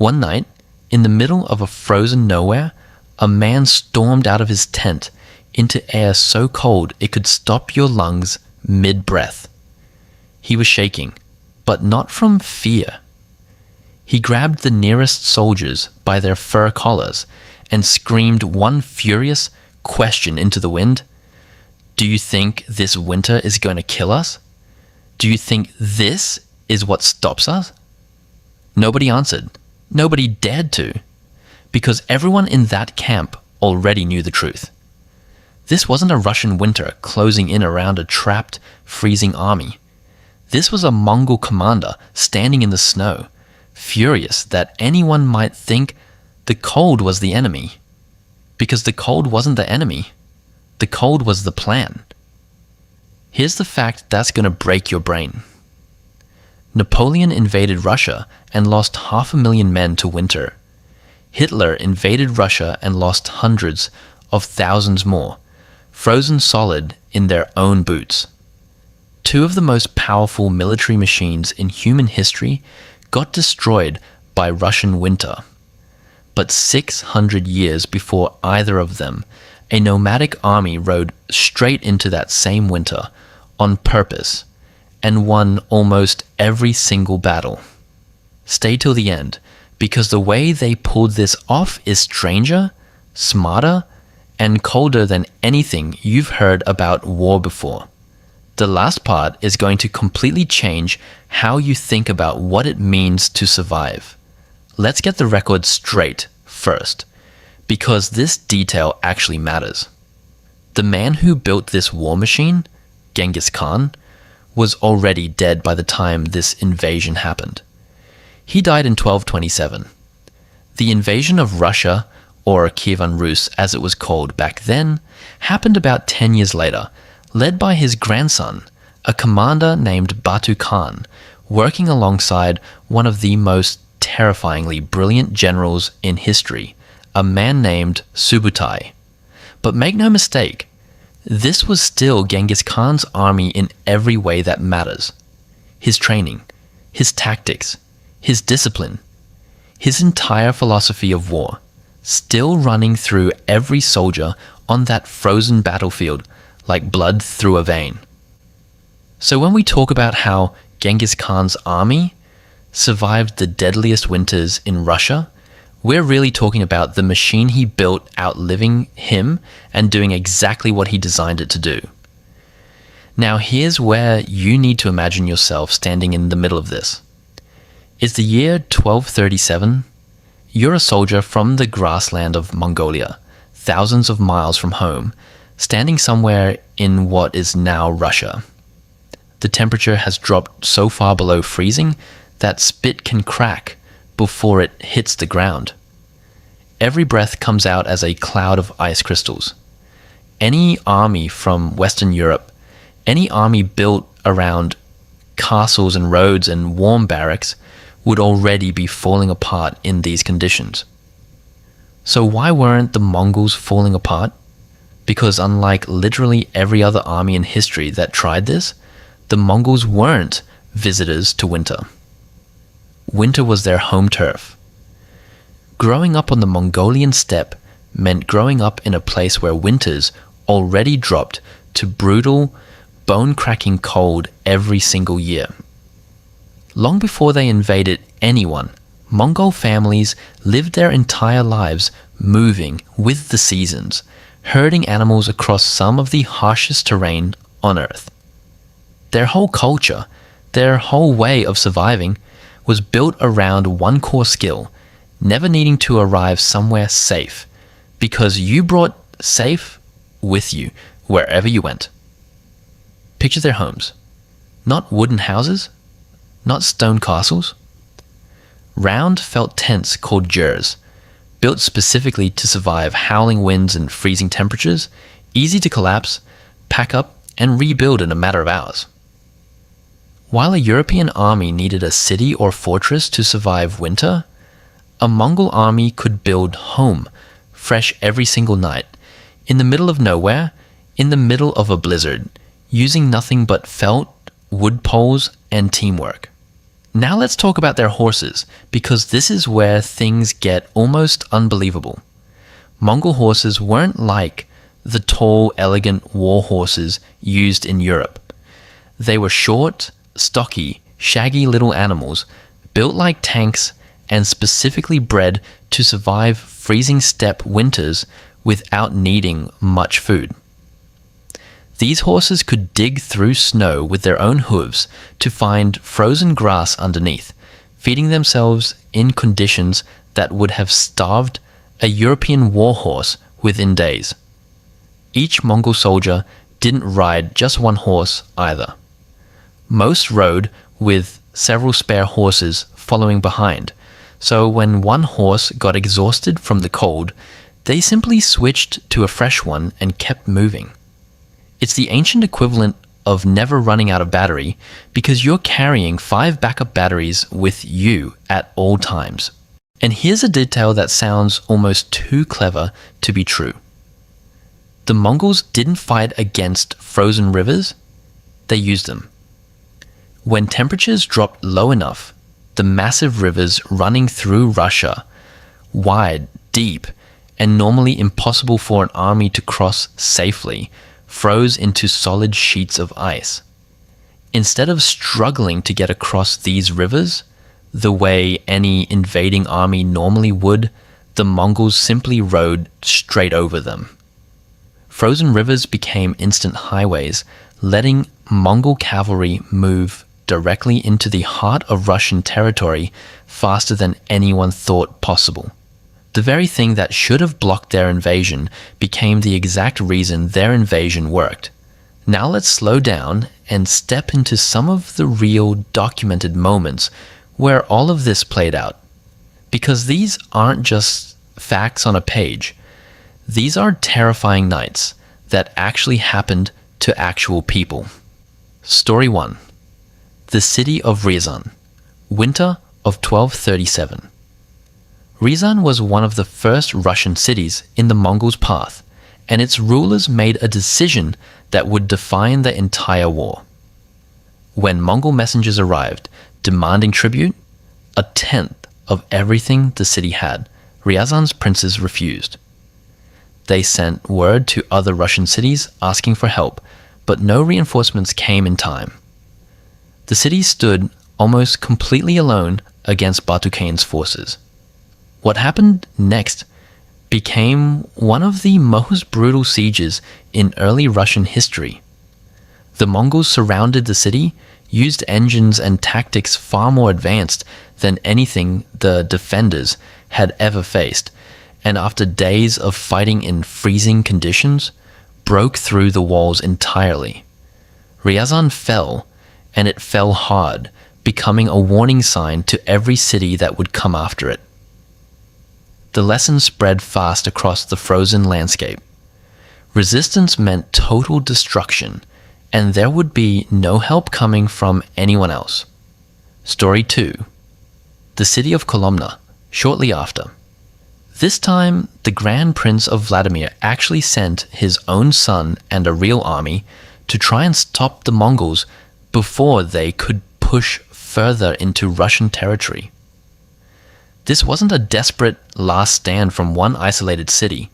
One night, in the middle of a frozen nowhere, a man stormed out of his tent into air so cold it could stop your lungs mid-breath. He was shaking, but not from fear. He grabbed the nearest soldiers by their fur collars and screamed one furious question into the wind. Do you think this winter is going to kill us? Do you think this is what stops us? Nobody answered. Nobody dared to, because everyone in that camp already knew the truth. This wasn't a Russian winter closing in around a trapped, freezing army. This was a Mongol commander standing in the snow, furious that anyone might think the cold was the enemy. Because the cold wasn't the enemy. The cold was the plan. Here's the fact that's going to break your brain. Napoleon invaded Russia and lost 500,000 men to winter. Hitler invaded Russia and lost hundreds of thousands more, frozen solid in their own boots. Two of the most powerful military machines in human history got destroyed by Russian winter. But 600 years before either of them, a nomadic army rode straight into that same winter on purpose and won almost every single battle. Stay till the end, because the way they pulled this off is stranger, smarter, and colder than anything you've heard about war before. The last part is going to completely change how you think about what it means to survive. Let's get the record straight first, because this detail actually matters. The man who built this war machine, Genghis Khan, was already dead by the time this invasion happened. He died in 1227. The invasion of Russia, or Kievan Rus as it was called back then, happened about 10 years later, led by his grandson, a commander named Batu Khan, working alongside one of the most terrifyingly brilliant generals in history, a man named Subutai. But make no mistake, this was still Genghis Khan's army in every way that matters. His training, his tactics, his discipline, his entire philosophy of war, still running through every soldier on that frozen battlefield like blood through a vein. So when we talk about how Genghis Khan's army survived the deadliest winters in Russia, we're really talking about the machine he built outliving him and doing exactly what he designed it to do. Now here's where you need to imagine yourself standing in the middle of this. It's the year 1237. You're a soldier from the grassland of Mongolia, thousands of miles from home, standing somewhere in what is now Russia. The temperature has dropped so far below freezing that spit can crack before it hits the ground. Every breath comes out as a cloud of ice crystals. Any army from Western Europe, any army built around castles and roads and warm barracks would already be falling apart in these conditions. So why weren't the Mongols falling apart? Because unlike literally every other army in history that tried this, the Mongols weren't visitors to winter. Winter was their home turf. Growing up on the Mongolian steppe meant growing up in a place where winters already dropped to brutal, bone-cracking cold every single year. Long before they invaded anyone, Mongol families lived their entire lives moving with the seasons, herding animals across some of the harshest terrain on Earth. Their whole culture, their whole way of surviving, was built around one core skill, never needing to arrive somewhere safe, because you brought safe with you wherever you went. Picture their homes. Not wooden houses, not stone castles. Round felt tents called jurs, built specifically to survive howling winds and freezing temperatures, easy to collapse, pack up, and rebuild in a matter of hours. While a European army needed a city or fortress to survive winter, a Mongol army could build home, fresh every single night, in the middle of nowhere, in the middle of a blizzard, using nothing but felt, wood poles, and teamwork. Now let's talk about their horses, because this is where things get almost unbelievable. Mongol horses weren't like the tall, elegant war horses used in Europe. They were short, stocky, shaggy little animals, built like tanks and specifically bred to survive freezing steppe winters without needing much food. These horses could dig through snow with their own hooves to find frozen grass underneath, feeding themselves in conditions that would have starved a European war horse within days. Each Mongol soldier didn't ride just one horse either. Most rode with several spare horses following behind, so when one horse got exhausted from the cold, they simply switched to a fresh one and kept moving. It's the ancient equivalent of never running out of battery because you're carrying 5 backup batteries with you at all times. And here's a detail that sounds almost too clever to be true. The Mongols didn't fight against frozen rivers, they used them. When temperatures dropped low enough, the massive rivers running through Russia, wide, deep, and normally impossible for an army to cross safely, froze into solid sheets of ice. Instead of struggling to get across these rivers, the way any invading army normally would, the Mongols simply rode straight over them. Frozen rivers became instant highways, letting Mongol cavalry move directly into the heart of Russian territory faster than anyone thought possible. The very thing that should have blocked their invasion became the exact reason their invasion worked. Now let's slow down and step into some of the real documented moments where all of this played out. Because these aren't just facts on a page. These are terrifying nights that actually happened to actual people. Story 1. The city of Ryazan, winter of 1237. Ryazan was one of the first Russian cities in the Mongols' path, and its rulers made a decision that would define the entire war. When Mongol messengers arrived, demanding tribute, 1/10 of everything the city had, Ryazan's princes refused. They sent word to other Russian cities asking for help, but no reinforcements came in time. The city stood almost completely alone against Batu-Khane's forces. What happened next became one of the most brutal sieges in early Russian history. The Mongols surrounded the city, used engines and tactics far more advanced than anything the defenders had ever faced, and after days of fighting in freezing conditions, broke through the walls entirely. Ryazan fell, and it fell hard, becoming a warning sign to every city that would come after it. The lesson spread fast across the frozen landscape. Resistance meant total destruction, and there would be no help coming from anyone else. Story 2. The city of Kolomna, shortly after. This time, the Grand Prince of Vladimir actually sent his own son and a real army to try and stop the Mongols before they could push further into Russian territory. This wasn't a desperate last stand from one isolated city.